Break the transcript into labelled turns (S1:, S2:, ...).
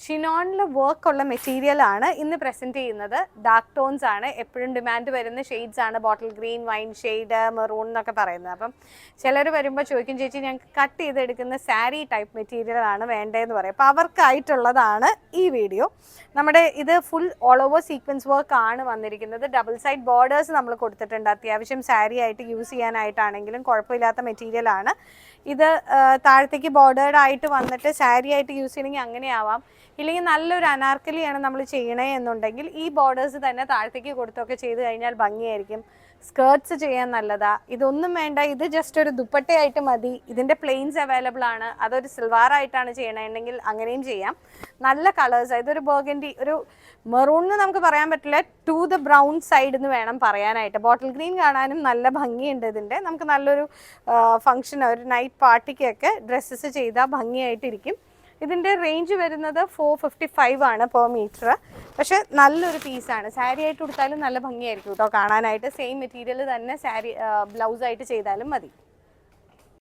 S1: ഷിനോണിൽ work ഉള്ള material ആണ് ഇന്ന് പ്രസന്റ് ചെയ്യുന്നത്. ഡാർക്ക് ടോൺസ് ആണ്, എപ്പോഴും ഡിമാൻഡ് വരുന്ന ഷെയ്ഡ്സ് ആണ്. Bottle green, wine shade, maroon എന്നൊക്കെ പറയുന്നത്. അപ്പം ചിലർ വരുമ്പോൾ ചോദിക്കും, ചേച്ചി ഞങ്ങൾക്ക് കട്ട് ചെയ്തെടുക്കുന്ന സാരി ടൈപ്പ് മെറ്റീരിയൽ ആണ് വേണ്ടതെന്ന് പറയും. അപ്പോൾ അവർക്കായിട്ടുള്ളതാണ് ഈ വീഡിയോ. നമ്മുടെ ഇത് full all over sequence work ആണ് വന്നിരിക്കുന്നത്. ഡബിൾ സൈഡ് ബോർഡേഴ്സ് നമ്മൾ കൊടുത്തിട്ടുണ്ട്. അത്യാവശ്യം സാരി ആയിട്ട് യൂസ് ചെയ്യാനായിട്ടാണെങ്കിലും കുഴപ്പമില്ലാത്ത മെറ്റീരിയൽ ആണ് ഇത്. താഴത്തേക്ക് ബോർഡേർഡ് ആയിട്ട് വന്നിട്ട് സാരി ആയിട്ട് യൂസ് ചെയ്യണമെങ്കിൽ അങ്ങനെ ആവാം. ഇല്ലെങ്കിൽ നല്ലൊരു അനാർക്കലിയാണ് നമ്മൾ ചെയ്യണേ എന്നുണ്ടെങ്കിൽ ഈ ബോർഡേഴ്സ് തന്നെ താഴത്തേക്ക് കൊടുത്തൊക്കെ ചെയ്ത് കഴിഞ്ഞാൽ ഭംഗിയായിരിക്കും. സ്കേർട്ട്സ് ചെയ്യാൻ നല്ലതാ. ഇതൊന്നും വേണ്ട, ഇത് ജസ്റ്റ് ഒരു ദുപ്പട്ടയായിട്ട് മതി. ഇതിൻ്റെ പ്ലെയിൻസ് അവൈലബിൾ ആണ്. അതൊരു സിൽവാറായിട്ടാണ് ചെയ്യണമെങ്കിൽ അങ്ങനെയും ചെയ്യാം. നല്ല കളേഴ്സ്. ഇതൊരു ബർഗൻഡി, ഒരു മെറൂൺ എന്ന് നമുക്ക് പറയാൻ പറ്റില്ല, ടു ദ ബ്രൗൺ സൈഡ് എന്ന് വേണം പറയാനായിട്ട്. ബോട്ടിൽ ഗ്രീൻ കാണാനും നല്ല ഭംഗിയുണ്ട് ഇതിൻ്റെ. നമുക്ക് നല്ലൊരു ഫംഗ്ഷൻ, ഒരു നൈറ്റ് പാർട്ടിക്കൊക്കെ ഡ്രസ്സസ് ചെയ്താൽ ഭംഗിയായിട്ടിരിക്കും. ഇതിൻ്റെ റേഞ്ച് വരുന്നത് 455 ആണ് പെർ മീറ്റർ. പക്ഷേ നല്ലൊരു പീസാണ്. സാരി ആയിട്ട് കൊടുത്താലും നല്ല ഭംഗിയായിരിക്കും കേട്ടോ കാണാനായിട്ട്. സെയിം മെറ്റീരിയൽ തന്നെ സാരി ബ്ലൗസായിട്ട് ചെയ്താലും മതി.